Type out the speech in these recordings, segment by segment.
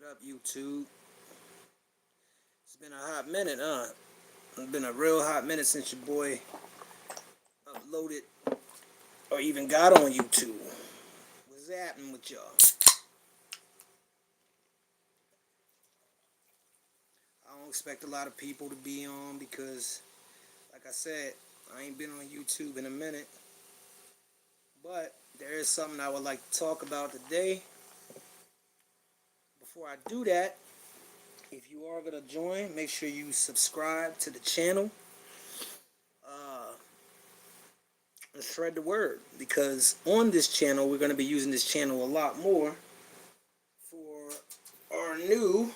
up, YouTube? It's been a hot minute, huh? It's been a real hot minute since your boy uploaded or even got on YouTube. What's happening with y'all? I don't expect a lot of people to be on because, like I said, I ain't been on YouTube in a minute. But there is something I would like to talk about today. Before I do that, if you are going to join, make sure you subscribe to the channel. And spread the word, because on this channel we're going to be using this channel a lot more for our new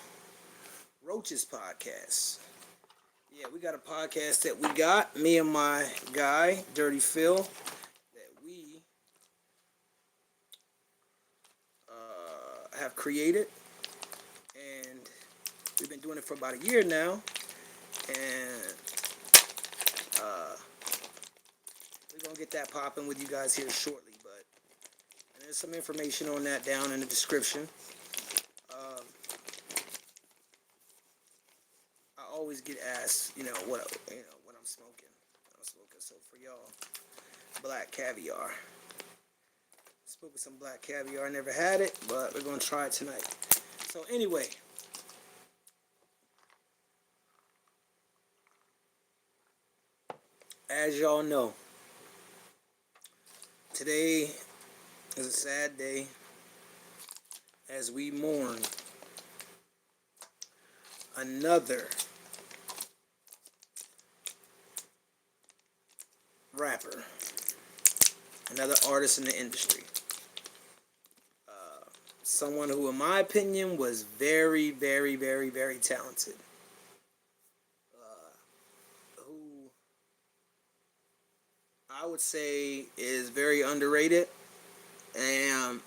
Roaches podcast. Yeah, we got a podcast that we got, me and my guy Dirty Phil, that we have created, and we've been doing it for about a year now, and we're gonna get that popping with you guys here shortly. But there's some information on that down in the description. I always get asked, what I'm smoking. So for y'all, black caviar. Smoking some black caviar. I never had it, but we're gonna try it tonight. So anyway, as y'all know, today is a sad day as we mourn another rapper, another artist in the industry. Someone who, in my opinion, was very, very, very, very talented. Who I would say is very underrated and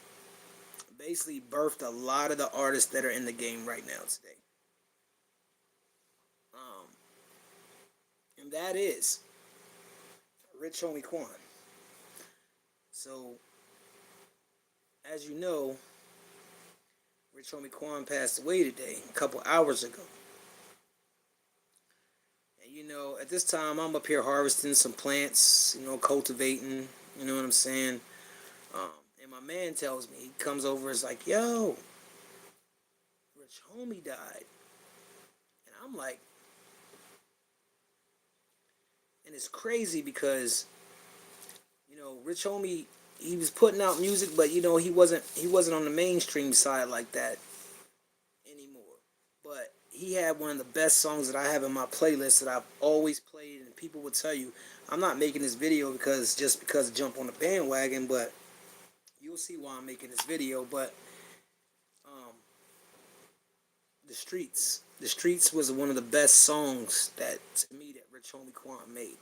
basically birthed a lot of the artists that are in the game right now today. And that is Rich Homie Quan. So, as you know, Rich Homie Quan passed away today, a couple hours ago. And at this time, I'm up here harvesting some plants, cultivating, you know what I'm saying? And my man tells me, he comes over, is like, yo, Rich Homie died. And I'm like, and it's crazy because, Rich Homie, he was putting out music, but he wasn't on the mainstream side like that anymore. But he had one of the best songs that I have in my playlist that I've always played, and people would tell you I'm not making this video because jump on the bandwagon, but you'll see why I'm making this video. But the streets was one of the best songs that, to me, that Rich Homie Quan made.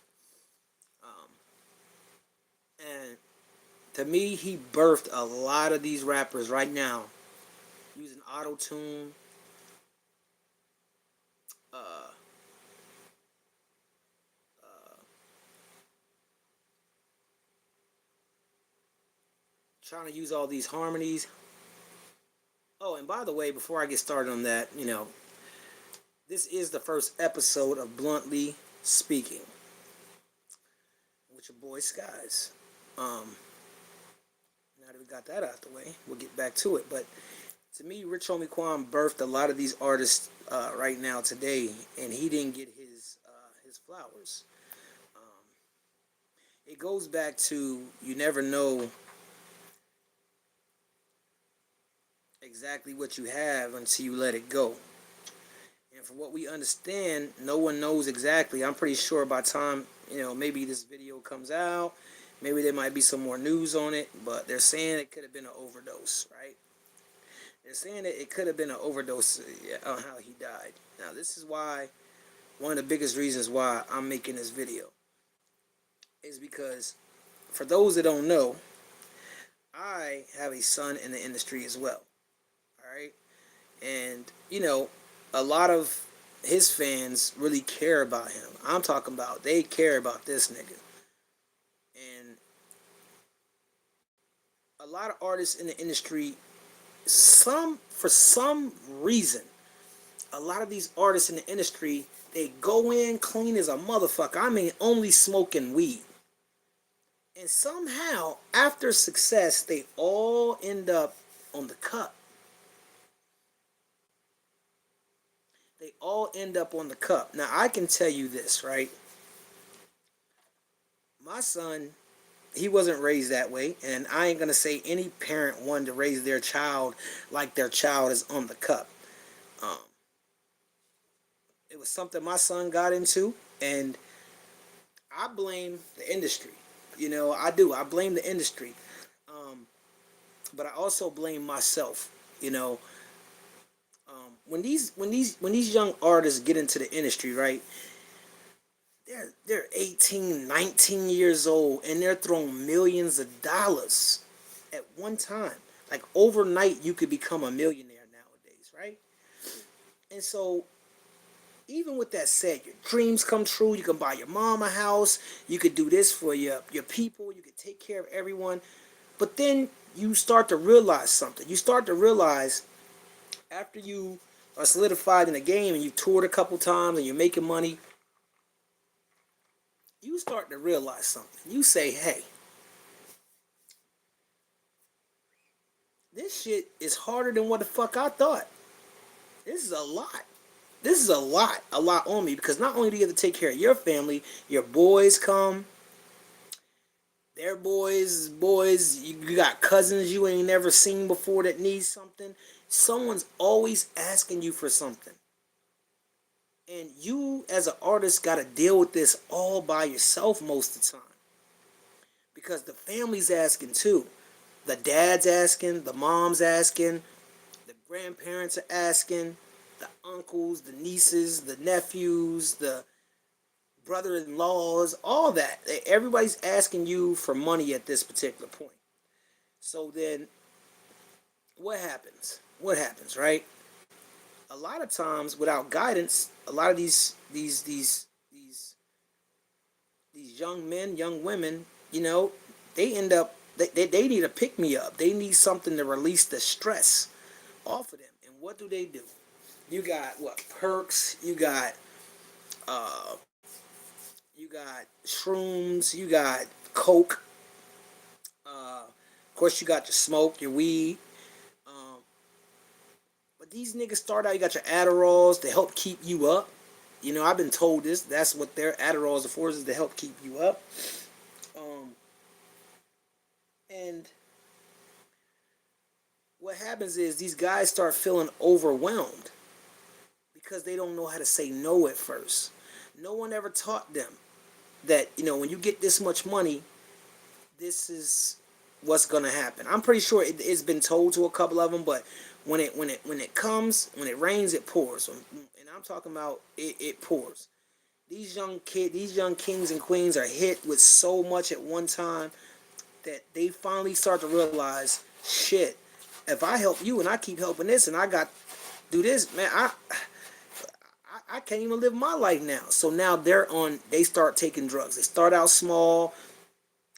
And to me, he birthed a lot of these rappers right now using auto-tune, trying to use all these harmonies. Oh, and by the way, before I get started on that, this is the first episode of Bluntly Speaking with your boy Skies. Now that we got that out the way, we'll get back to it. But to me, Rich Homie Quan birthed a lot of these artists right now today, and he didn't get his flowers. It goes back to, you never know exactly what you have until you let it go. And from what we understand, no one knows exactly. I'm pretty sure by the time, maybe this video comes out, maybe there might be some more news on it, but they're saying it could have been an overdose, right? They're saying that it could have been an overdose on how he died. Now, this is why, one of the biggest reasons why I'm making this video is because, for those that don't know, I have a son in the industry as well. Alright? And, a lot of his fans really care about him. I'm talking about, they care about this nigga. And a lot of artists in the industry For some reason, a lot of these artists in the industry, they go in clean as a motherfucker. I mean, only smoking weed. And somehow, after success, they all end up on the cup. They all end up on the cup. Now, I can tell you this, right? My son, he wasn't raised that way, and I ain't gonna say any parent wanted to raise their child like their child is on the cup. Um, it was something my son got into, and I blame the industry. You know, I do. I blame the industry, um, but I also blame myself. You know, when these young artists get into the industry, right? They're 18, 19 years old, and they're throwing millions of dollars at one time. Like overnight, you could become a millionaire nowadays, right? And so, even with that said, your dreams come true. You can buy your mom a house. You could do this for your people. You could take care of everyone. But then you start to realize something. You start to realize after you are solidified in the game and you've toured a couple times and you're making money, you start to realize something. You say, hey, this shit is harder than what the fuck I thought. This is a lot. This is a lot on me because not only do you have to take care of your family, your boys come, their boys, you got cousins you ain't never seen before that need something. Someone's always asking you for something. And you, as an artist, got to deal with this all by yourself most of the time. Because the family's asking too. The dad's asking, the mom's asking, the grandparents are asking, the uncles, the nieces, the nephews, the brother-in-laws, all that. Everybody's asking you for money at this particular point. So then, what happens? What happens, right? A lot of times, without guidance, a lot of these young men, young women, you know, they end up they need a pick me up. They need something to release the stress off of them. And what do? You got what? Perks. Uh, you got shrooms. You got coke. Of course, you got your smoke, your weed. Um, but these niggas start out. You got your Adderalls to help keep you up. You know, I've been told this. That's what their Adderalls are for, is to help keep you up. Um, and what happens is these guys start feeling overwhelmed because they don't know how to say no at first. No one ever taught them that, you know, when you get this much money, this is what's gonna happen. I'm pretty sure it's been told to a couple of them, but when it rains, it pours. And I'm talking about it pours. These young kings and queens are hit with so much at one time that they finally start to realize, shit, if I help you and I keep helping this and I got do this, man, I can't even live my life now. So now they start taking drugs. They start out small,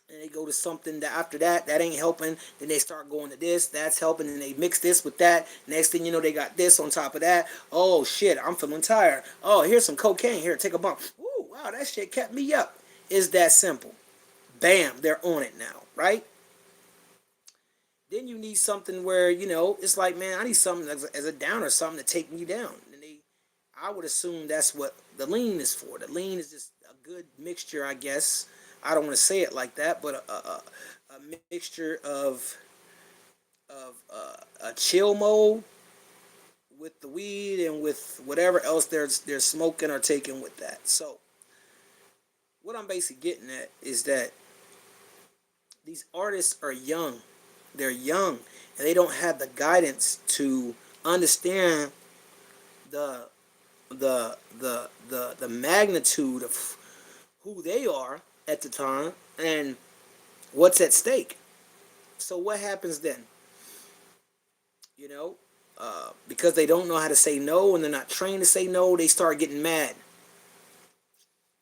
and they go to something that after that ain't helping. Then they start going to this, that's helping, and they mix this with that. Next thing you know, they got this on top of that. Oh shit, I'm feeling tired. Oh, here's some cocaine. Here, take a bump. Ooh, wow, that shit kept me up. It's that simple. Bam, they're on it now, right? Then you need something where, you know, it's like, man, I need something as a downer, something to take me down. And I would assume that's what the lean is for. The lean is just a good mixture, I guess. I don't want to say it like that, but a mixture of a chill mode with the weed and with whatever else they're smoking or taking with that. So what I'm basically getting at is that these artists are young. They're young and they don't have the guidance to understand the the magnitude of who they are at the time and what's at stake. So what happens then? You know, because they don't know how to say no and they're not trained to say no, they start getting mad.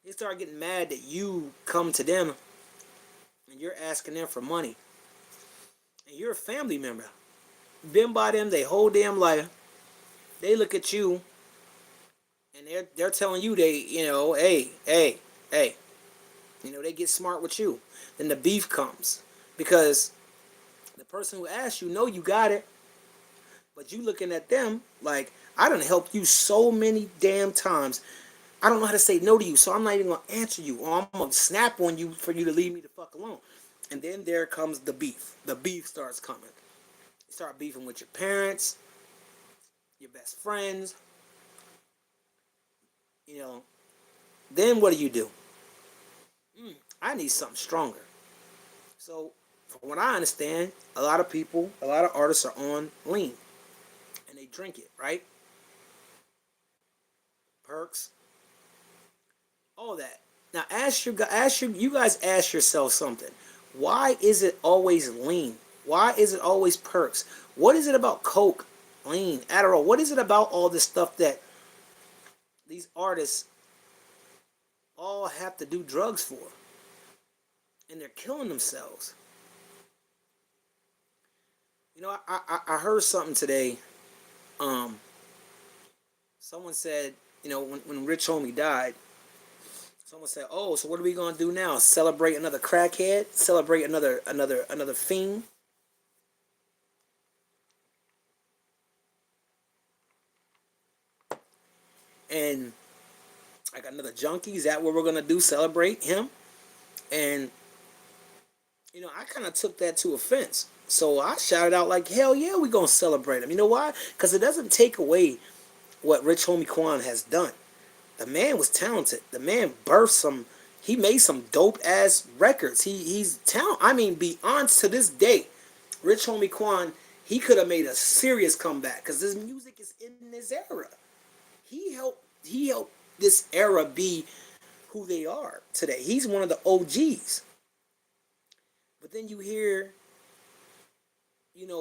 They start getting mad that you come to them and you're asking them for money, and you're a family member. been by them their whole damn life. They look at you and they're telling you they, hey, they get smart with you. Then the beef comes because the person who asked you know you got it, but you looking at them like, I done helped you so many damn times. I don't know how to say no to you, so I'm not even gonna answer you, or I'm gonna snap on you for you to leave me the fuck alone. And then there comes the beef. The beef starts coming. You start beefing with your parents, your best friends. You know, then what do? I need something stronger. So, from what I understand, a lot of people, a lot of artists are on lean, and they drink it, right? Perks, all that. Now, you guys ask yourself something. Why is it always lean? Why is it always perks? What is it about coke, lean, Adderall? What is it about all this stuff that these artists all have to do drugs for, and they're killing themselves? I heard something today. Um, Someone said, when Rich Homie died, someone said, "Oh, so what are we gonna do now? Celebrate another crackhead? Celebrate another fiend?" And like another junkie? Is that what we're gonna do? Celebrate him? And I kind of took that to offense. So I shouted out like, "Hell yeah, we gonna celebrate him." You know why? Because it doesn't take away what Rich Homie Quan has done. The man was talented. The man birthed some. He made some dope ass records. He's talent. I mean, beyond to this day, Rich Homie Quan, he could have made a serious comeback because this music is in this era. He helped this era be who they are today. He's one of the OGs. But then you hear,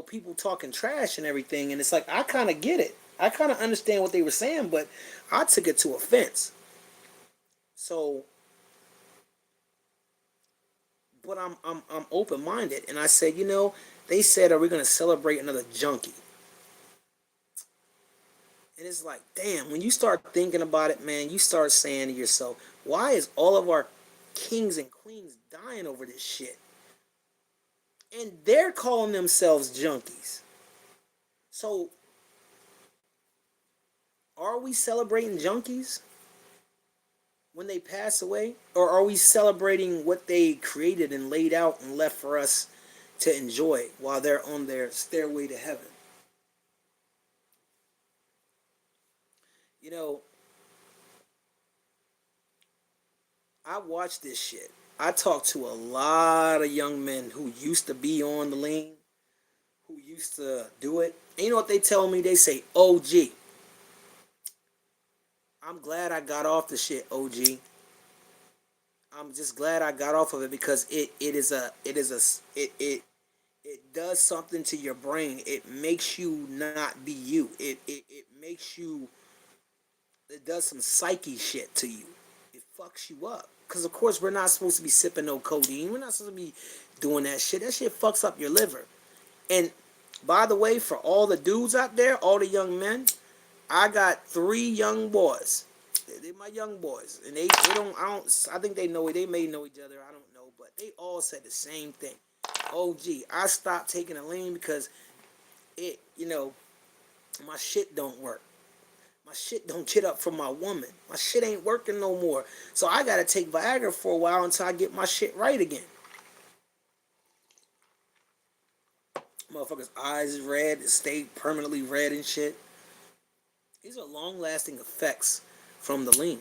people talking trash and everything, and it's like I kind of get it. I kind of understand what they were saying, but I took it to offense. So, but I'm open minded, and I said, they said, "Are we gonna celebrate another junkie?" And it's like, damn, when you start thinking about it, man, you start saying to yourself, why is all of our kings and queens dying over this shit? And they're calling themselves junkies. So, are we celebrating junkies when they pass away? Or are we celebrating what they created and laid out and left for us to enjoy while they're on their stairway to heaven? You know, I watch this shit. I talk to a lot of young men who used to be on the lean, who used to do it. And you know what they tell me? They say, "OG, I'm glad I got off the shit, OG. I'm just glad I got off of it because it does something to your brain. It makes you not be you. It makes you, it does some psyche shit to you. It fucks you up. Because, of course, we're not supposed to be sipping no codeine. We're not supposed to be doing that shit. That shit fucks up your liver. And, by the way, for all the dudes out there, all the young men, I got 3 young boys. They're my young boys. And I think they know it. They may know each other. I don't know. But they all said the same thing. OG, I stopped taking a lean because my shit don't work. My shit don't get up for my woman. My shit ain't working no more. So I gotta take Viagra for a while until I get my shit right again. Motherfuckers' eyes is red, stay permanently red and shit. These are long lasting effects from the lean.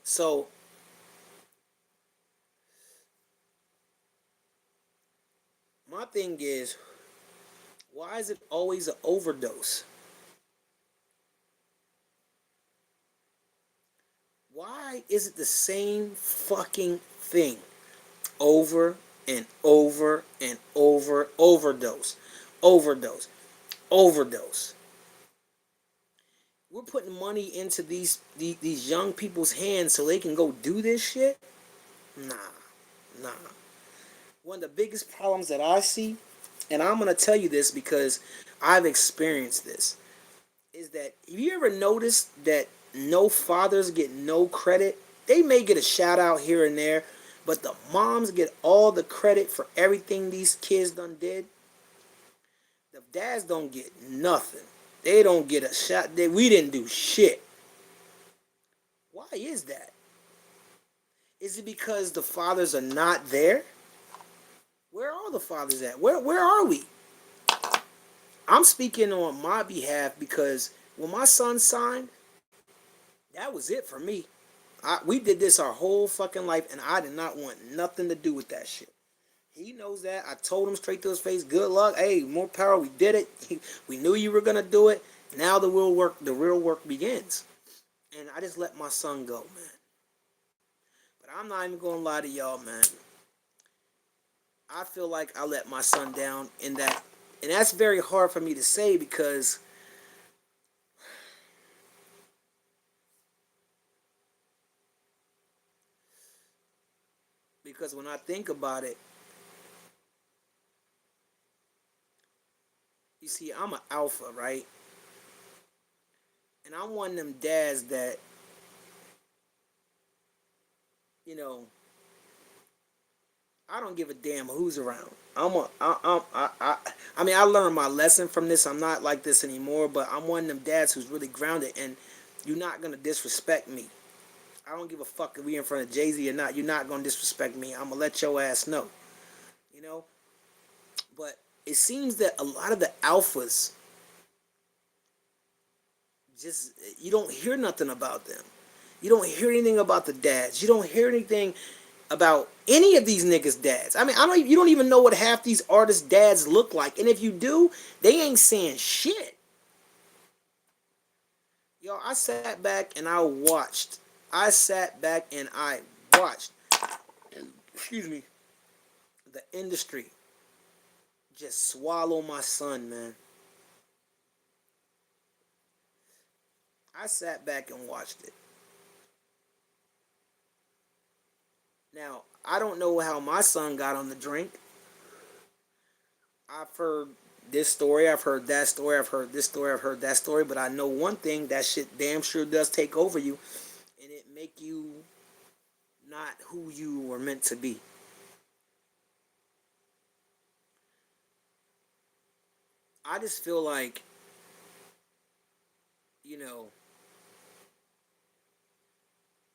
So my thing is, why is it always an overdose? Why is it the same fucking thing over and over and over? Overdose, overdose, overdose. We're putting money into these young people's hands so they can go do this shit? Nah, nah. One of the biggest problems that I see and I'm going to tell you this because I've experienced this, is that have you ever noticed that no fathers get no credit? They may get a shout out here and there, but the moms get all the credit for everything these kids done did. The dads don't get nothing. They don't get a shot. We didn't do shit. Why is that? Is it because the fathers are not there? Where are the fathers at? Where are we? I'm speaking on my behalf because when my son signed, that was it for me. We did this our whole fucking life, and I did not want nothing to do with that shit. He knows that. I told him straight to his face, good luck. Hey, more power. We did it. We knew you were gonna do it. Now the real work begins. And I just let my son go, man. But I'm not even gonna lie to y'all, man. I feel like I let my son down in that, and that's very hard for me to say because when I think about it, you see, I'm an alpha, right? And I'm one of them dads that, you know, I don't give a damn who's around. I mean, I learned my lesson from this. I'm not like this anymore, but I'm one of them dads who's really grounded, and you're not gonna disrespect me. I don't give a fuck if we in front of Jay-Z or not. You're not gonna disrespect me. I'm gonna let your ass know, you know. But it seems that a lot of the alphas just, you don't hear nothing about them. You don't hear anything about the dads. You don't hear anything about any of these niggas' dads. I mean, you don't even know what half these artists' dads look like. And if you do, they ain't saying shit. Yo, I sat back and I watched. I sat back and I watched. Excuse me. The industry just swallow my son, man. I sat back and watched it. Now, I don't know how my son got on the drink. I've heard this story, I've heard that story, I've heard this story, I've heard that story, but I know one thing, that shit damn sure does take over you, and it make you not who you were meant to be. I just feel like, you know,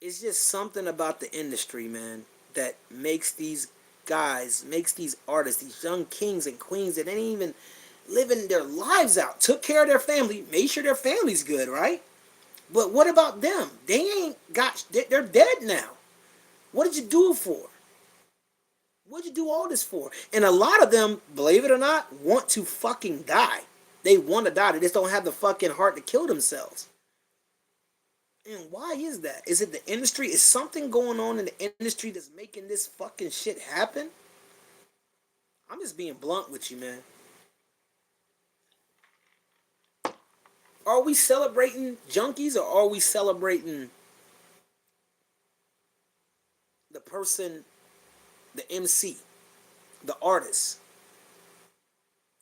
it's just something about the industry, man, that makes these guys, makes these artists, these young kings and queens that ain't even living their lives out, took care of their family, made sure their family's good, right? But what about them? They ain't got, they're dead now. What did you do it for? What did you do all this for? And a lot of them, believe it or not, want to fucking die. They want to die. They just don't have the fucking heart to kill themselves. And why is that? Is it the industry? Is something going on in the industry that's making this fucking shit happen? I'm just being blunt with you, man. Are we celebrating junkies or are we celebrating the person, the MC, the artist?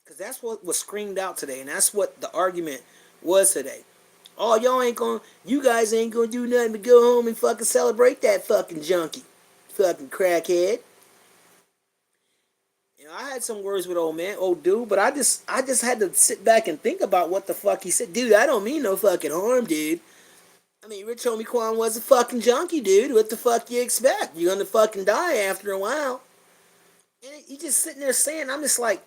Because that's what was screamed out today, and that's what the argument was today. Oh, you guys ain't gonna do nothing but go home and fucking celebrate that fucking junkie. Fucking crackhead. You know, I had some words with old dude, but I just had to sit back and think about what the fuck he said. Dude, I don't mean no fucking harm, dude. I mean, Rich Homie Quan was a fucking junkie, dude. What the fuck you expect? You're gonna fucking die after a while. And he just sitting there saying, I'm just like,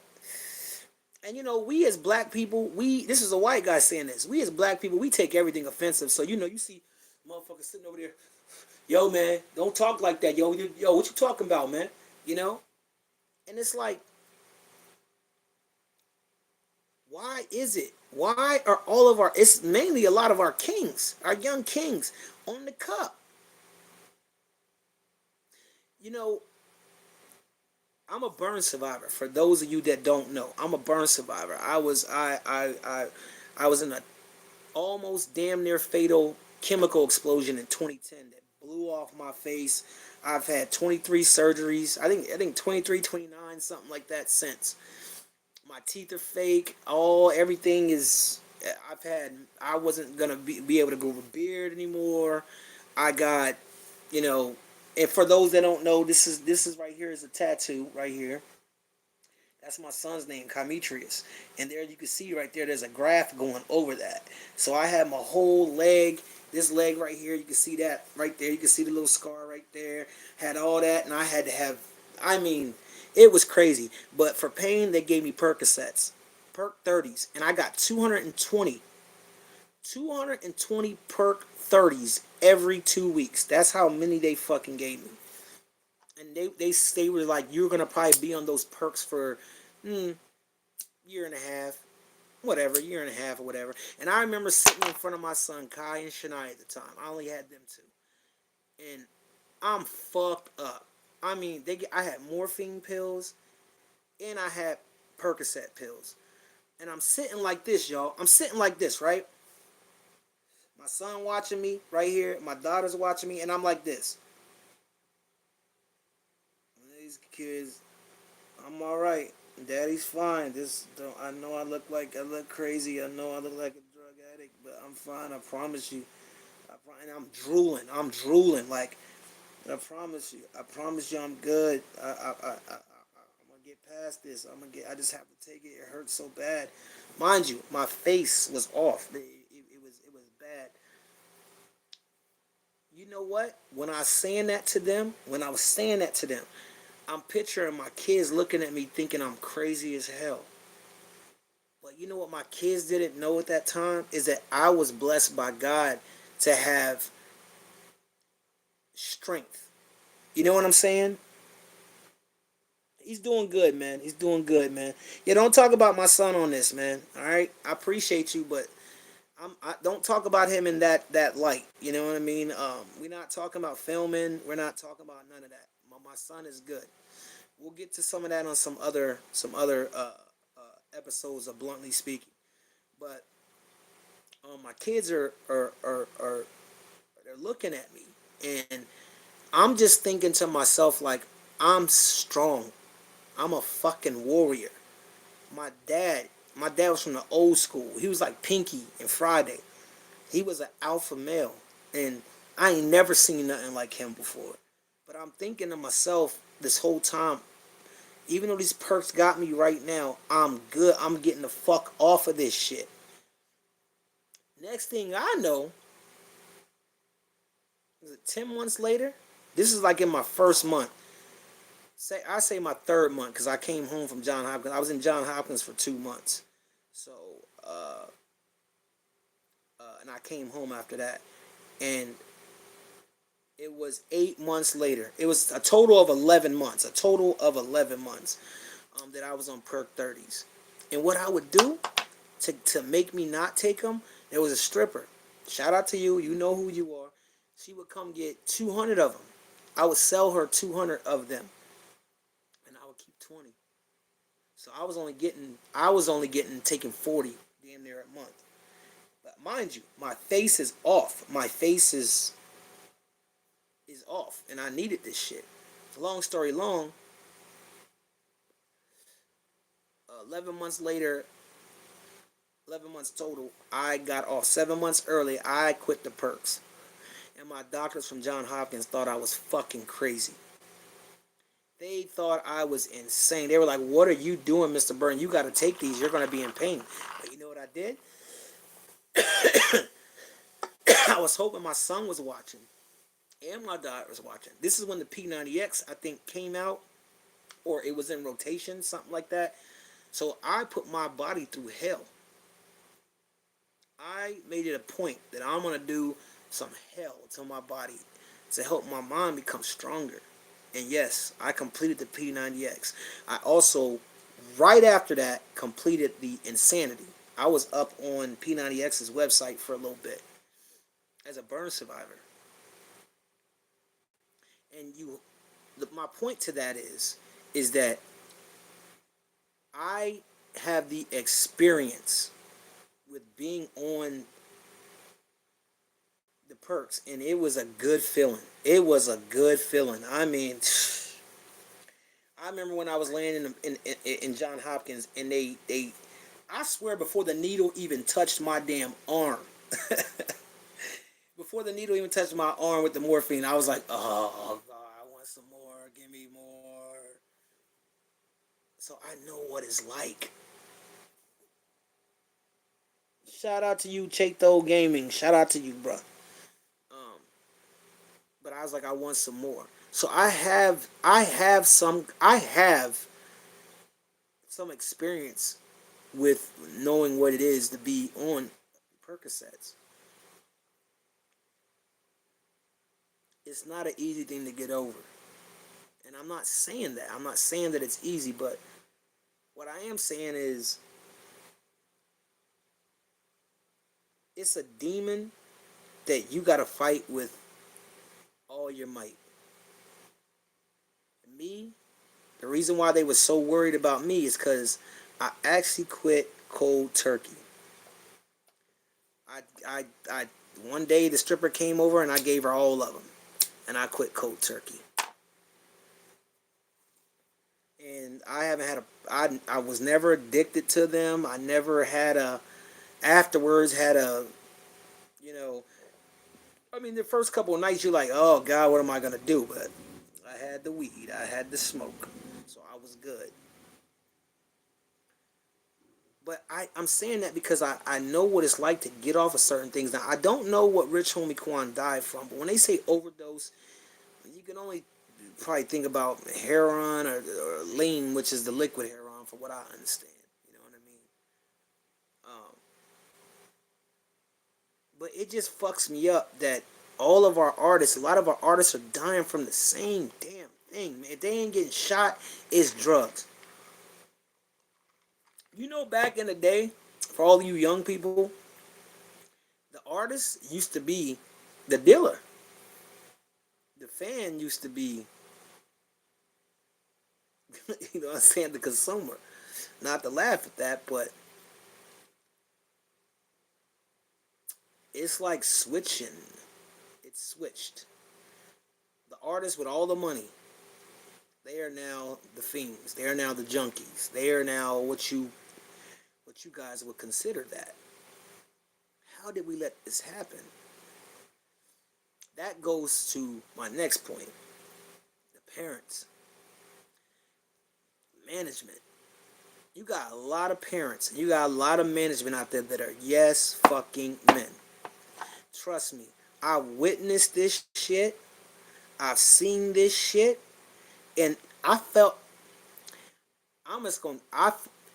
and you know, we as black people, this is a white guy saying this. We as black people, we take everything offensive. So, you know, you see motherfuckers sitting over there, yo, man, don't talk like that, yo, what you talking about, man? You know? And it's like, why is it? Why are all of it's mainly a lot of our kings, our young kings, on the cup? You know, I'm a burn survivor. For those of you that don't know, I'm a burn survivor. I was in a almost damn near fatal chemical explosion in 2010 that blew off my face. I've had 23 surgeries. I think 23, 29, something like that since. My teeth are fake. All everything is. I've had. I wasn't gonna be able to grow a beard anymore. I got, you know, and for those that don't know, this is right here is a tattoo right here. That's my son's name, Demetrius. And there you can see right there, there's a graph going over that. So I had my whole leg, this leg right here, you can see that right there. You can see the little scar right there. Had all that, and I had to have, I mean, it was crazy. But for pain, they gave me Percocets, Perc 30s. And I got 220 Perc 30s every 2 weeks. That's how many they fucking gave me. And they were like, you're gonna probably be on those perks for year and a half, whatever, year and a half or whatever. And I remember sitting in front of my son Kai and Shania at the time. I only had them two, and I'm fucked up. I mean, I had morphine pills, and I had Percocet pills, and I'm sitting like this, y'all. I'm sitting like this, right? My son watching me right here. My daughter's watching me, and I'm like this. These kids, I'm all right. Daddy's fine. I know I look crazy. I know I look like a drug addict, but I'm fine. I promise you. And I'm drooling. I'm drooling. Like, I promise you. I promise you, I'm good. I'm gonna get past this. I just have to take it. It hurts so bad. Mind you, my face was off. It was bad. You know what? When I was saying that to them, I'm picturing my kids looking at me thinking I'm crazy as hell. But you know what my kids didn't know at that time is that I was blessed by God to have strength. You know what I'm saying? He's doing good, man. He's doing good, man. Yeah, don't talk about my son on this, man. All right, I appreciate you, but I don't talk about him in that light. You know what I mean? We're not talking about filming. We're not talking about none of that. My son is good. We'll get to some of that on some other episodes of Bluntly Speaking. But my kids are they're looking at me, and I'm just thinking to myself like, I'm strong. I'm a fucking warrior. My dad, my dad was from the old school. He was like Pinky and Friday. He was an alpha male, and I ain't never seen nothing like him before. But I'm thinking to myself this whole time, even though these perks got me right now, I'm good. I'm getting the fuck off of this shit. Next thing I know, was it 10 months later? This is like in my first month. I say my third month because I came home from John Hopkins. I was in John Hopkins for 2 months. So, and I came home after that. And it was 8 months later. It was a total of 11 months. A total of 11 months that I was on Perk 30s. And what I would do to make me not take them, there was a stripper. Shout out to you. You know who you are. She would come get 200 of them. I would sell her 200 of them, and I would keep 20. So I was only getting taking 40 damn near a month. But mind you, my face is off. My face is off, and I needed this shit. Long story long, 11 months later, 11 months total, I got off. 7 months early, I quit the perks. And my doctors from John Hopkins thought I was fucking crazy. They thought I was insane. They were like, what are you doing, Mr. Burton? You got to take these. You're going to be in pain. But you know what I did? I was hoping my son was watching and my daughter was watching. This is when the P90X, I think, came out, or it was in rotation, something like that. So I put my body through hell. I made it a point that I'm going to do some hell to my body to help my mind become stronger. And yes, I completed the P90X. I also, right after that, completed the Insanity. I was up on P90X's website for a little bit as a burn survivor. And my point to that is that I have the experience with being on the perks, and it was a good feeling. It was a good feeling. I mean, I remember when I was laying in John Hopkins, and I swear before the needle even touched my damn arm, before the needle even touched my arm with the morphine, I was like, oh God, I want some more, give me more. So I know what it's like. Shout out to you, Chato Gaming. Shout out to you, bro. Um, but I was like, I want some more. So I have some experience with knowing what it is to be on Percocets. It's not an easy thing to get over. And I'm not saying that. I'm not saying that it's easy, but what I am saying is it's a demon that you got to fight with all your might. Me, the reason why they were so worried about me is because I actually quit cold turkey. I one day the stripper came over and I gave her all of them, and I quit cold turkey. And I haven't had I was never addicted to them. I never had a afterwards had a you know I mean the first couple of nights you're like, oh God, what am I gonna do? But I had the weed, I had the smoke, so I was good. But I'm saying that because I know what it's like to get off of certain things. Now, I don't know what Rich Homie Quan died from, but when they say overdose, you can only probably think about heroin or lean, which is the liquid heroin, for what I understand. You know what I mean? Um, but it just fucks me up that all of our artists, a lot of our artists are dying from the same damn thing, man. If they ain't getting shot, it's drugs. You know, back in the day, for all you young people, the artist used to be the dealer. The fan used to be, you know what I'm saying, the consumer. Not to laugh at that, but it's like switching. It's switched. The artists with all the money, they are now the fiends. They are now the junkies. They are now what you guys would consider that. How did we let this happen? That goes to my next point. The parents, management. You got a lot of parents and you got a lot of management out there that are yes fucking men. Trust me, I witnessed this shit. I've seen this shit, and I felt I'm just gonna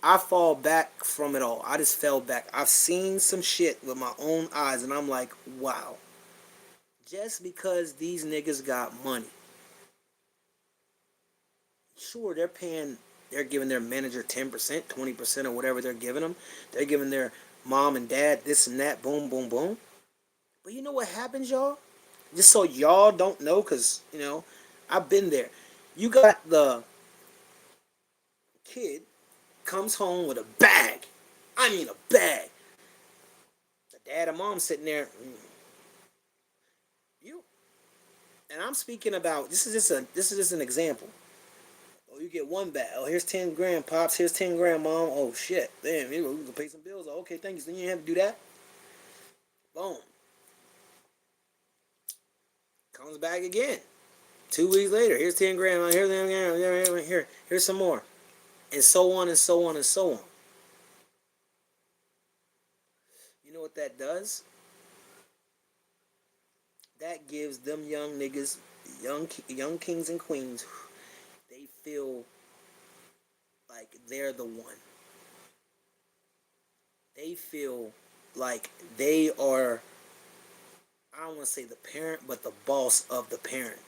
I fall back from it all. I just fell back. I've seen some shit with my own eyes, and I'm like, wow. Just because these niggas got money, sure they're giving their manager 10%, 20%, or whatever they're giving them. They're giving their mom and dad this and that, boom, boom, boom. But you know what happens, y'all? Just so y'all don't know, because, I've been there. You got the kid comes home with a bag. I mean a bag. The dad and mom sitting there. You and I'm speaking about this is just an example. Oh, you get one bag. Oh, here's 10 grand, pops. Here's 10 grand, mom. Oh shit, damn, you can pay some bills. Oh, okay, thank you. So you didn't have to do that. Boom. Comes back again. 2 weeks later, here's 10 grand. Here's 10 grand. Here's some more, and so on and so on and so on. You know what that does? That gives them young niggas, young kings and queens, they feel like they're the one. They feel like they are, I don't want to say the parent, but the boss of the parent.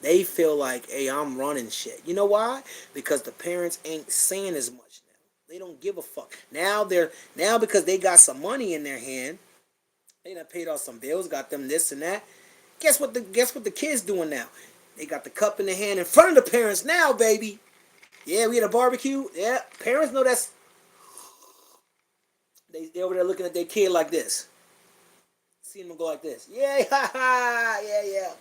They feel like, hey, I'm running shit. You know why? Because the parents ain't saying as much now. They don't give a fuck. Now because they got some money in their hand, they done paid off some bills, got them this and that. Guess what the kids doing now? They got the cup in their hand in front of the parents now, baby. Yeah, we had a barbecue. Yeah, parents know that's they over there looking at their kid like this. Seeing them go like this. Yeah, ha ha, yeah, yeah.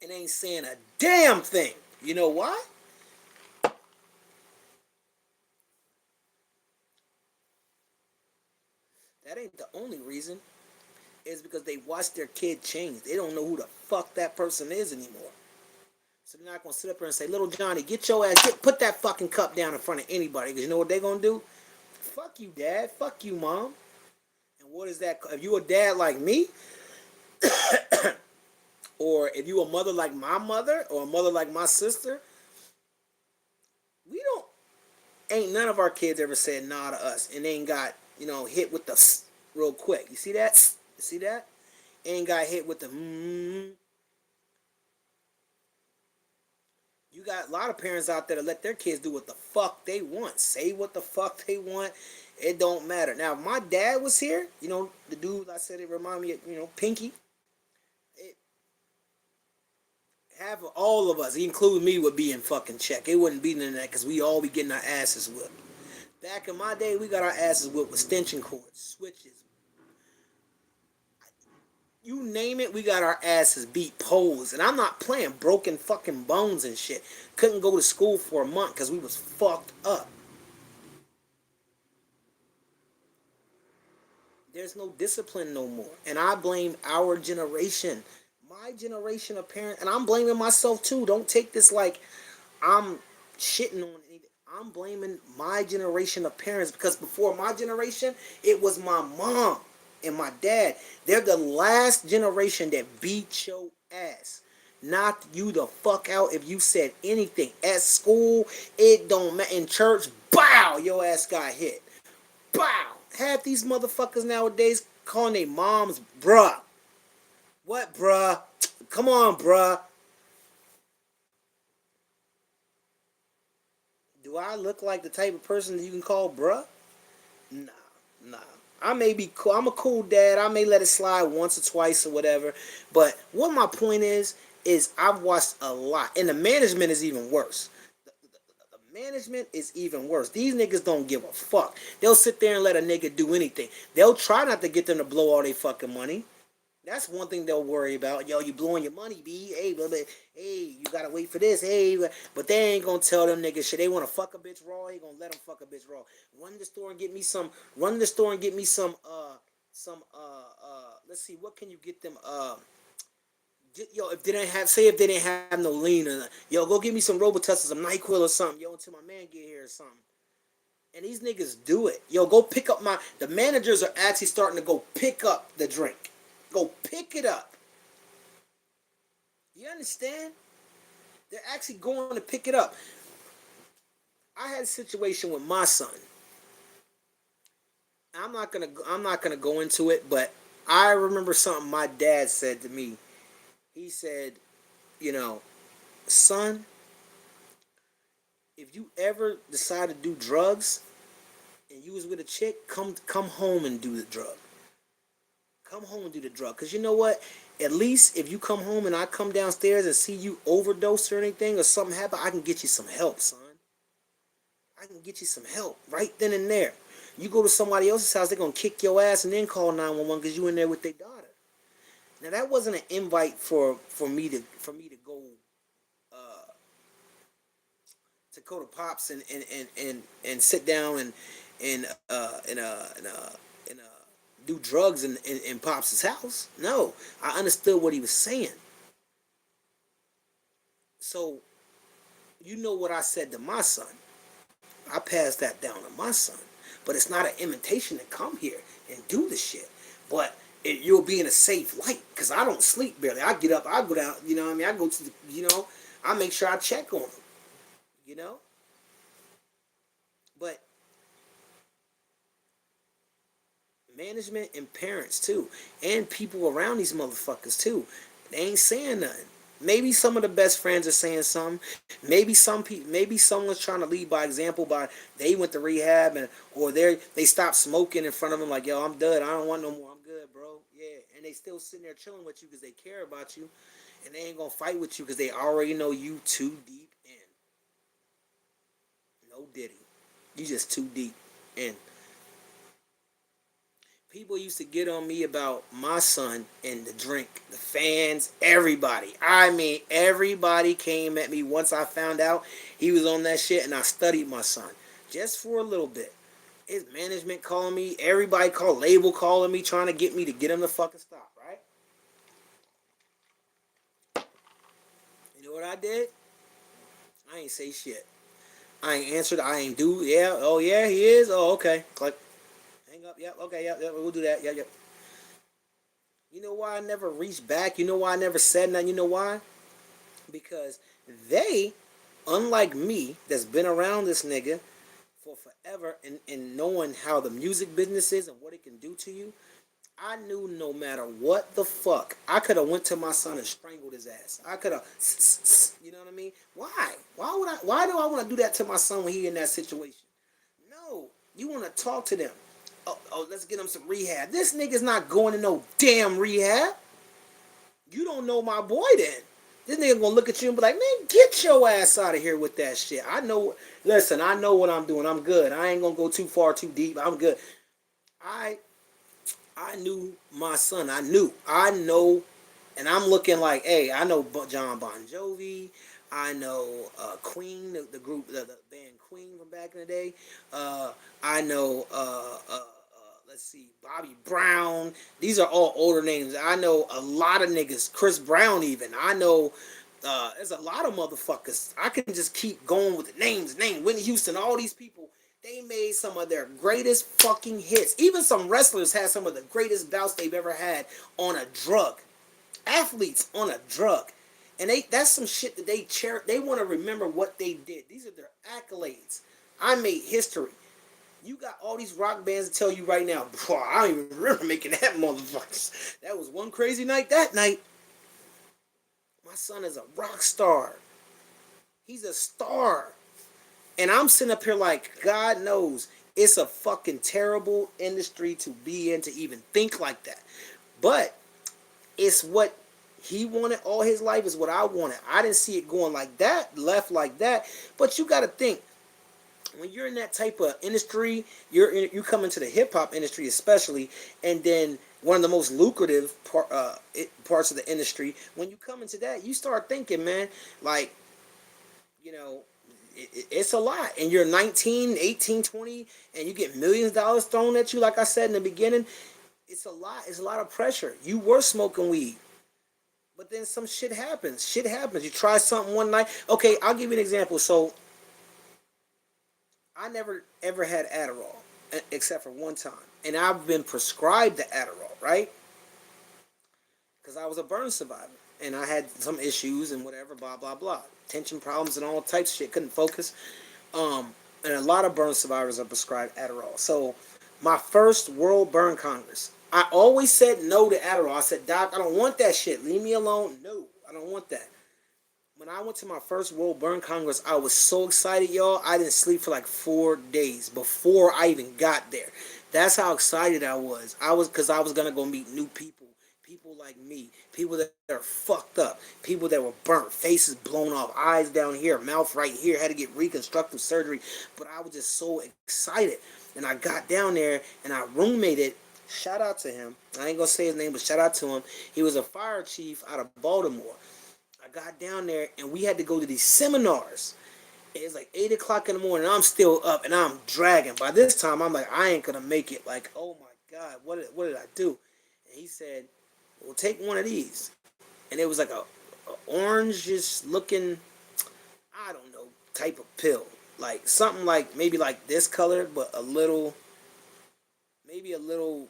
and ain't saying a damn thing. You know why? That ain't the only reason. It's because they watch their kid change. They don't know who the fuck that person is anymore. So they're not gonna sit up there and say, "Little Johnny, get your ass, put that fucking cup down in front of anybody." Because you know what they're gonna do? Fuck you, dad. Fuck you, mom. And what is that? If you a dad like me, or if you a mother like my mother, or a mother like my sister, we don't. Ain't none of our kids ever said nah to us, and they ain't got hit with the real quick. You see that? You see that? Ain't got hit with the. You got a lot of parents out there that let their kids do what the fuck they want, say what the fuck they want. It don't matter. Now, if my dad was here, the dude I said it reminded me of, Pinky. It, half of all of us, including me, would be in fucking check. It wouldn't be none of that because we all be getting our asses whipped. Back in my day, we got our asses whipped with extension cords, switches. You name it, we got our asses beat, poles. And I'm not playing, broken fucking bones and shit. Couldn't go to school for a month because we was fucked up. There's no discipline no more. And I blame our generation. My generation of parents, and I'm blaming myself too. Don't take this like I'm shitting on anything. I'm blaming my generation of parents because before my generation, it was my mom and my dad. They're the last generation that beat your ass. Knocked you the fuck out if you said anything. At school, it don't matter. In church, bow, your ass got hit. Bow. Half these motherfuckers nowadays calling their moms bruh. What bruh? Come on, bruh. Do I look like the type of person that you can call bruh? Nah, nah. I may be cool. I'm a cool dad. I may let it slide once or twice or whatever. But what my point is I've watched a lot. And the management is even worse. The management is even worse. These niggas don't give a fuck. They'll sit there and let a nigga do anything. They'll try not to get them to blow all their fucking money. That's one thing they'll worry about. Yo, you blowing your money, B. Hey, blah, blah. Hey, you gotta wait for this. Hey, but they ain't gonna tell them niggas shit. They wanna fuck a bitch raw. They gonna let them fuck a bitch raw. Run to the store and get me some. Run to the store and get me Let's see, what can you get them? Yo, if they didn't have, say if they didn't have no lean, yo, go get me some Robitussin, some Nyquil or something. Yo, until my man get here or something. And these niggas do it. Yo, go pick up the managers are actually starting to go pick up the drink. Go pick it up. You understand? They're actually going to pick it up. I had a situation with my son. I'm not gonna go into it, but I remember something my dad said to me. He said, you know, son, if you ever decide to do drugs and you was with a chick, come home and do the drug. Come home and do the drug. Because you know what? At least if you come home and I come downstairs and see you overdose or anything or something happen, I can get you some help, son. I can get you some help right then and there. You go to somebody else's house, they're going to kick your ass and then call 911 because you in there with their daughter. Now, that wasn't an invite for me to go to Pops and sit down and do drugs in Pops' house. No, I understood what he was saying. So, you know what I said to my son. I passed that down to my son. But it's not an invitation to come here and do the shit. But you'll be in a safe light. Because I don't sleep barely. I get up, I go down, you know what I mean? I go to the, I make sure I check on him. You know? But management and parents too. And people around these motherfuckers too. They ain't saying nothing. Maybe some of the best friends are saying something. Maybe maybe someone's trying to lead by example by they went to rehab or they stopped smoking in front of them like, yo, I'm done. I don't want no more. I'm good, bro. Yeah. And they still sitting there chilling with you because they care about you. And they ain't gonna fight with you because they already know you too deep in. No diddy. You just too deep in. people used to get on me about my son and the drink. The fans, everybody. I mean, everybody came at me once I found out he was on that shit, and I studied my son just for a little bit. His management calling me, everybody called, label calling me, trying to get me to get him to fucking stop, right? You know what I did? I ain't say shit. I ain't answered. I ain't do. Yeah. Oh yeah, he is. Oh okay. Click. Hang up. Yep. Okay. Yep. Yep. We'll do that. Yep. Yep. You know why I never reached back? You know why I never said nothing? You know why? Because they, unlike me, that's been around this nigga for forever and knowing how the music business is and what it can do to you, I knew no matter what the fuck, I could have went to my son and strangled his ass. I could have, you know what I mean? Why? Why would I? Why do I want to do that to my son when he in that situation? No, you want to talk to them. Oh, let's get him some rehab. This nigga's not going to no damn rehab. You don't know my boy then. This nigga gonna look at you and be like, man, get your ass out of here with that shit. I know, listen, I know what I'm doing. I'm good. I ain't gonna go too far, too deep. I'm good. I I knew my son. I know, and I'm looking like, hey, I know John Bon Jovi. I know Queen, the group, the band Queen from back in the day. I know, let's see, Bobby Brown. These are all older names. I know a lot of niggas. Chris Brown, even. I know. There's a lot of motherfuckers. I can just keep going with the names. Whitney Houston, all these people. They made some of their greatest fucking hits. Even some wrestlers had some of the greatest bouts they've ever had on a drug. Athletes on a drug. And that's some shit that they cherish. They want to remember what they did. These are their accolades. I made history. You got all these rock bands to tell you right now, bro, I don't even remember making that motherfuckers. That was one crazy night that night. My son is a rock star. He's a star. And I'm sitting up here like, God knows, it's a fucking terrible industry to be in, to even think like that. But it's what he wanted all his life, is what I wanted. I didn't see it going like that, left like that. But you got to think, when you're in that type of industry, you come into the hip hop industry especially, and then one of the most lucrative parts of the industry. When you come into that, you start thinking, man, like, you know, it's a lot. And you're 19, 18, 20, and you get millions of dollars thrown at you, like I said in the beginning. It's a lot. It's a lot of pressure. You were smoking weed, but then some shit happens. Shit happens. You try something one night. Okay, I'll give you an example. So I never ever had Adderall except for one time, and I've been prescribed the Adderall, right? Because I was a burn survivor and I had some issues and whatever, blah blah blah, tension problems and all types of shit. Couldn't focus. And a lot of burn survivors are prescribed Adderall. So my first World Burn Congress, I always said no to Adderall. I said, Doc, I don't want that shit. Leave me alone. No, I don't want that. When I went to my first World Burn Congress, I was so excited, y'all. I didn't sleep for like 4 days before I even got there. That's how excited I was. Because I was gonna go meet new people, people like me, people that are fucked up, people that were burnt, faces blown off, eyes down here, mouth right here, had to get reconstructive surgery. But I was just so excited, and I got down there, and I roommated. Shout out to him. I ain't gonna say his name, but shout out to him. He was a fire chief out of Baltimore. I got down there and we had to go to these seminars. It was like 8 o'clock in the morning. I'm still up and I'm dragging. By this time, I'm like, I ain't gonna make it. Like, oh my God, what did I do? And he said, well, take one of these. And it was like a orangish looking, I don't know, type of pill. Like something like maybe like this color, but a little, maybe a little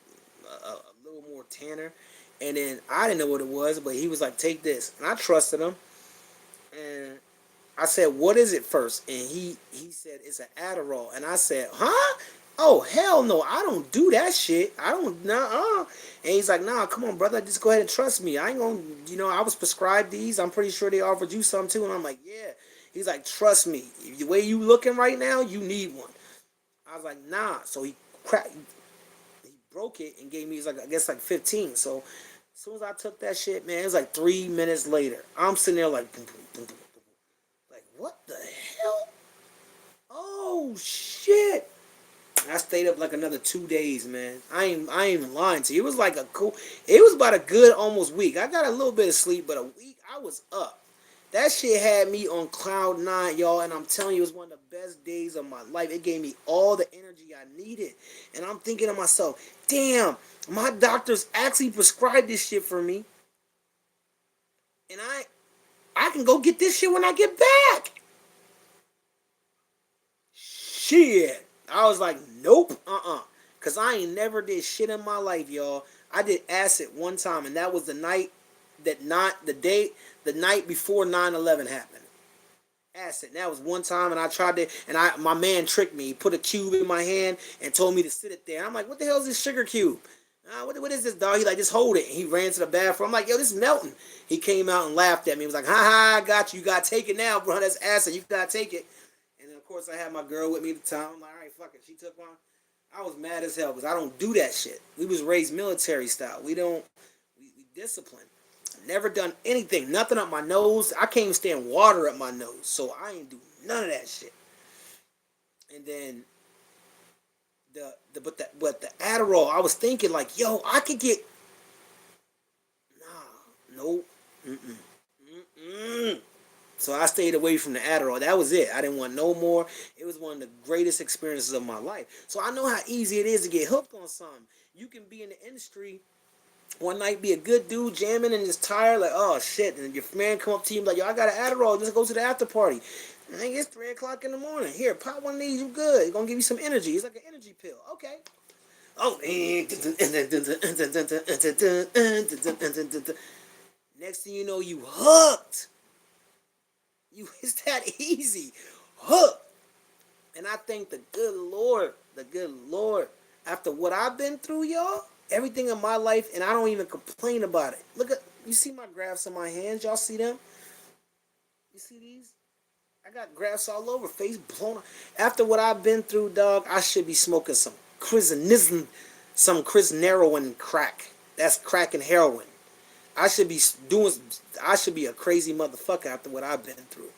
more tanner. And then I didn't know what it was, but he was like, take this. And I trusted him. And I said, what is it first? And he said, it's an Adderall. And I said, huh? Oh, hell no. I don't do that shit. I don't, nah. And he's like, nah, come on, brother. Just go ahead and trust me. I ain't gonna, I was prescribed these. I'm pretty sure they offered you some too. And I'm like, yeah. He's like, trust me. The way you looking right now, you need one. I was like, nah. So he broke it and gave me, like, I guess like 15. So as soon as I took that shit, man, it was like 3 minutes later. I'm sitting there like, boom, boom, boom, boom, boom. Like, what the hell? Oh shit! I stayed up like another 2 days, man. I ain't even lying to you. It was like it was about a good almost week. I got a little bit of sleep, but a week I was up. That shit had me on cloud nine, y'all, and I'm telling you, it was one of the best days of my life. It gave me all the energy I needed. And I'm thinking to myself, damn, my doctors actually prescribed this shit for me. And I can go get this shit when I get back. Shit. I was like, nope, Cause I ain't never did shit in my life, y'all. I did acid one time, and that was the night the night before 9/11 happened. Acid. And that was one time, and I tried to, and my man tricked me. He put a cube in my hand and told me to sit it there. And I'm like, what the hell is this sugar cube? What is this, dog? He like, just hold it. And he ran to the bathroom. I'm like, yo, this is melting. He came out and laughed at me. He was like, ha ha, I got you. You gotta take it now, bro. That's acid. You gotta take it. And then of course I had my girl with me at the time. I'm like, all right, fuck it. She took one. I was mad as hell because I don't do that shit. We was raised military style. We disciplined. Never done anything, nothing up my nose. I can't even stand water up my nose, so I ain't do none of that shit. And then but the Adderall, I was thinking like, yo, I could get nope, So I stayed away from the Adderall. That was it. I didn't want no more. It was one of the greatest experiences of my life. So I know how easy it is to get hooked on something. You can be in the industry one night, be a good dude jamming and just tired, like, oh shit, and your man come up to you like, yo, I got an Adderall, let's go to the after party. And then it's 3 o'clock in the morning. Here, pop one of these, you good. It's gonna give you some energy. It's like an energy pill. Okay. Oh, next thing you know, you hooked. It's that easy. Hooked. And I thank the good Lord, after what I've been through, y'all, everything in my life, and I don't even complain about it. Look at, you see my grafts in my hands? Y'all see them? You see these? I got grafts all over, face blown up. After what I've been through, dog, I should be smoking some heroin crack. That's crack and heroin. I should be a crazy motherfucker after what I've been through.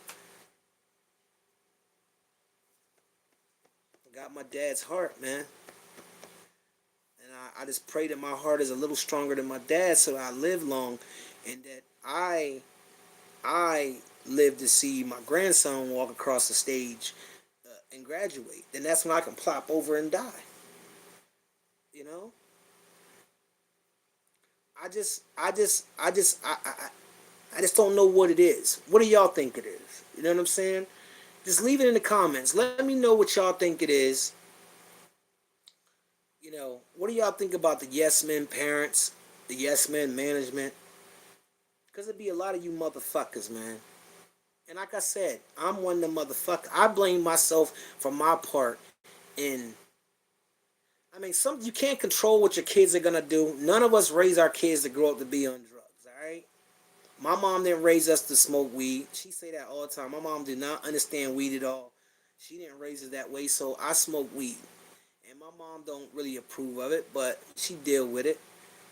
I got my dad's heart, man. And I just pray that my heart is a little stronger than my dad's so I live long and that I live to see my grandson walk across the stage and graduate. Then that's when I can plop over and die. You know? I just don't know what it is. What do y'all think it is? You know what I'm saying? Just leave it in the comments. Let me know what y'all think it is. You know, what do y'all think about the yes men parents, the yes men management? Because it'd be a lot of you motherfuckers, man. And like I said, I'm one of the motherfuckers. I blame myself for my part in... I mean, you can't control what your kids are gonna do. None of us raise our kids to grow up to be on drugs, alright? My mom didn't raise us to smoke weed. She say that all the time. My mom did not understand weed at all. She didn't raise us that way, so I smoke weed. And my mom don't really approve of it, but she deal with it.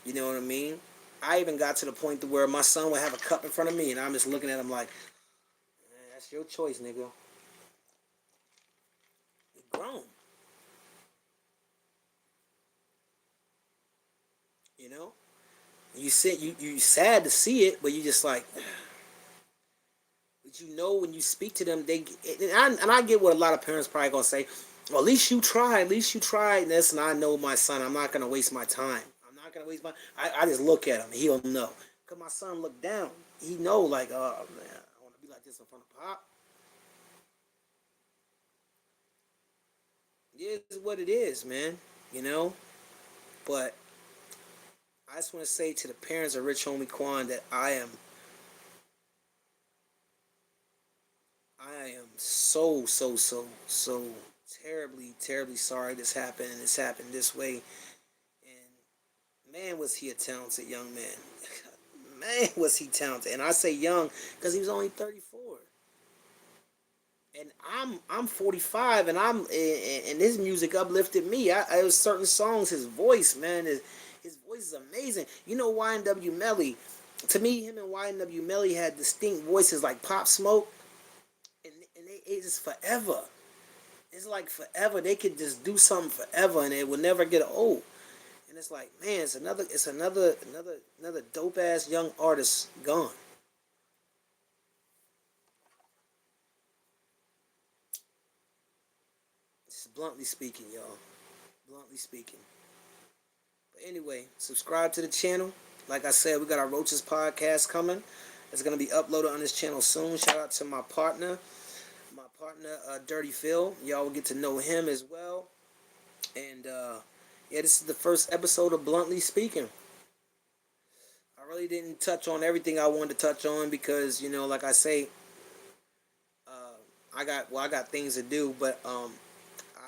You know what I mean? I even got to the point to where my son would have a cup in front of me, and I'm just looking at him like, that's your choice, nigga. You're grown. You know? You sad to see it, but you just like, but you know when you speak to them, and I get what a lot of parents probably gonna say. Well, at least you tried. At least you tried this, and I know my son. I'm not gonna waste my time. I'm not gonna waste my. I just look at him. He'll know. Cause my son look down. He know like, oh man, I want to be like this in front of Pop. It is what it is, man. You know, but I just want to say to the parents of Rich Homie Quan that I am so terribly sorry this happened and this happened this way. And man, was he a talented young man. Man, was he talented. And I say young because he was only 34. And I'm 45, and and his music uplifted me. I was certain songs, his voice, man, his voice is amazing. You know, YNW Melly, to me, him and YNW Melly had distinct voices like Pop Smoke, and they just forever. it's like forever. They could just do something forever and it will never get old. And it's like, man, it's another dope ass young artist gone. This is bluntly speaking, y'all. Bluntly speaking. But anyway, subscribe to the channel. Like I said, we got our Roaches podcast coming. It's gonna be uploaded on this channel soon. Shout out to my partner, Dirty Phil. Y'all will get to know him as well. And yeah, this is the first episode of Bluntly Speaking. I really didn't touch on everything I wanted to touch on because, like I say, I got things to do, but I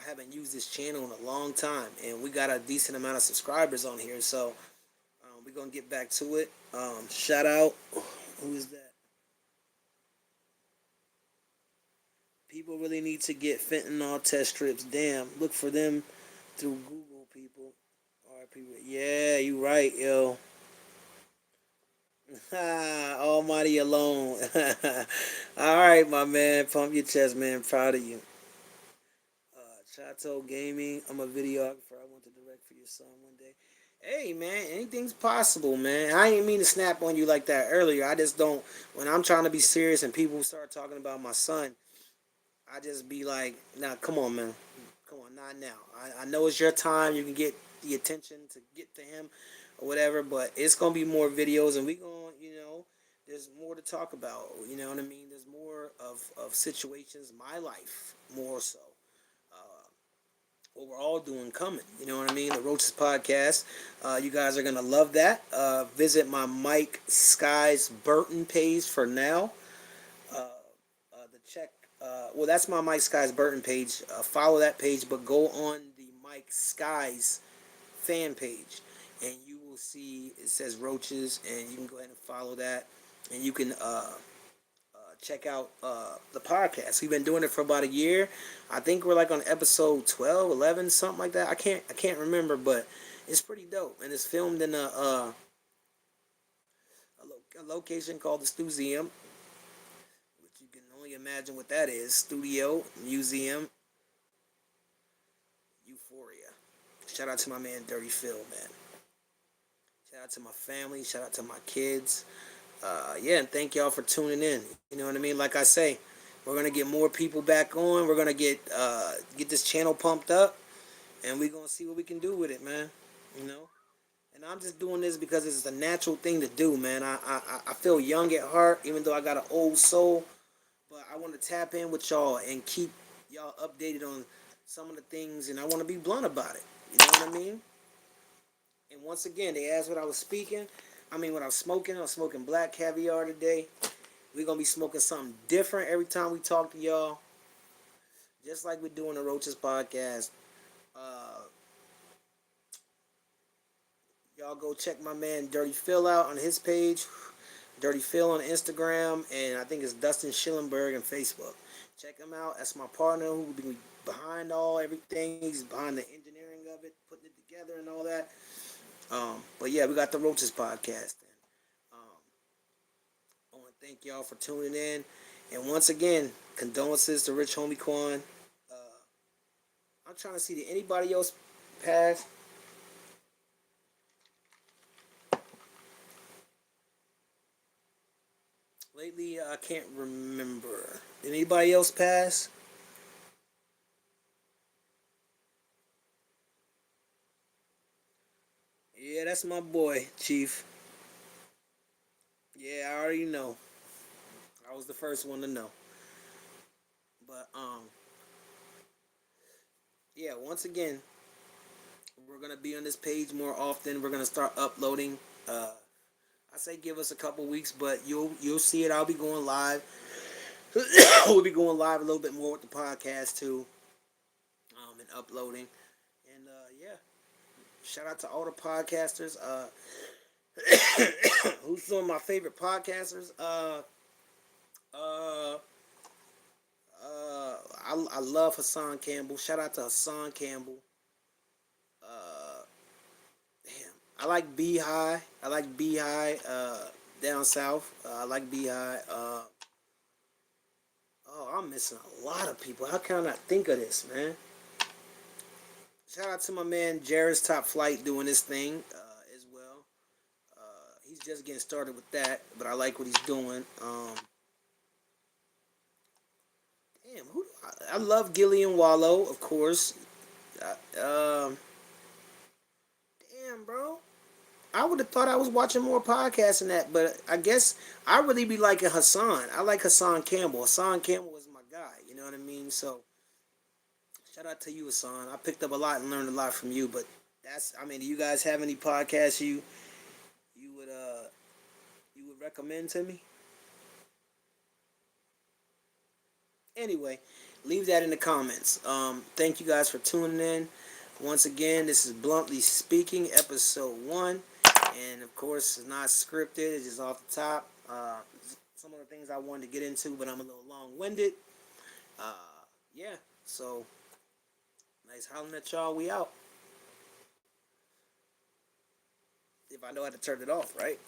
haven't used this channel in a long time, and we got a decent amount of subscribers on here, so we're gonna get back to it. Shout out, who is that? People really need to get fentanyl test strips. Damn, look for them through Google, people. All right, people. Yeah, you right, yo. Almighty alone. All right, my man. Pump your chest, man. Proud of you. Chateau Gaming. I'm a videographer. I want to direct for your son one day. Hey, man. Anything's possible, man. I didn't mean to snap on you like that earlier. I just don't. When I'm trying to be serious and people start talking about my son, I just be like, nah, come on, man. Come on, not now. I know it's your time. You can get the attention to get to him or whatever, but it's going to be more videos and we going to, there's more to talk about. You know what I mean? There's more of situations, my life, more so. What we're all doing coming. You know what I mean? The Roaches podcast. You guys are going to love that. Visit my Mike Skies Burton page for now. The check. Well, that's my Mike Skies Burton page. Follow that page, but go on the Mike Skies fan page, and you will see it says Roaches, and you can go ahead and follow that, and you can check out the podcast. We've been doing it for about a year. I think we're like on episode 12, 11, something like that. I can't remember, but it's pretty dope, and it's filmed in a location called the Stuseum. You can only imagine what that is. Studio, museum, euphoria. Shout out to my man Dirty Phil, man. Shout out to my family. Shout out to my kids. Yeah, and thank y'all for tuning in. You know what I mean? Like I say, we're gonna get more people back on. We're gonna get this channel pumped up, and we're gonna see what we can do with it, man. You know. And I'm just doing this because it's a natural thing to do, man. I feel young at heart, even though I got an old soul. But I want to tap in with y'all and keep y'all updated on some of the things, and I want to be blunt about it. You know what I mean? And once again, they asked what I was speaking. I mean, what I was smoking. I was smoking black caviar today. We're going to be smoking something different every time we talk to y'all. Just like we're doing the Roaches podcast. Y'all go check my man Dirty Phil out on his page. Dirty Phil on Instagram. And I think it's Dustin Schillenberg on Facebook. Check him out. That's my partner who will be behind everything. He's behind the engineering of it, putting it together and all that. But yeah, we got the Roaches podcast. And, I want to thank y'all for tuning in. And once again, condolences to Rich Homie Quan. I'm trying to see, did anybody else pass? Lately, I can't remember. Did anybody else pass? Yeah, that's my boy, Chief. Yeah, I already know. I was the first one to know. But yeah, once again, we're gonna be on this page more often. We're gonna start uploading. I say give us a couple weeks, but you'll see it. I'll be going live. We'll be going live a little bit more with the podcast too, and uploading. And yeah, shout out to all the podcasters. Who's some of my favorite podcasters? Uh, I love Hassan Campbell. Shout out to Hassan Campbell. Uh, Damn, I like Beehive. I like Beehive. Down south. I like Beehive. Oh, I'm missing a lot of people. How can I not think of this, man? Shout out to my man Jared's Top Flight doing his thing as well. He's just getting started with that, but I like what he's doing. Damn, I love Gillian Wallow, of course. Um, damn, bro. I would have thought I was watching more podcasts than that, but I guess I really be liking Hassan. I like Hassan Campbell. Hassan Campbell was my guy. You know what I mean? So shout out to you, Hassan. I picked up a lot and learned a lot from you. But do you guys have any podcasts you would you would recommend to me? Anyway, leave that in the comments. Thank you guys for tuning in. Once again, this is Bluntly Speaking, episode 1. And of course, it's not scripted, it's just off the top. Some of the things I wanted to get into, but I'm a little long winded. Uh, yeah, so nice hollering at y'all. We out. If I know how to turn it off, right?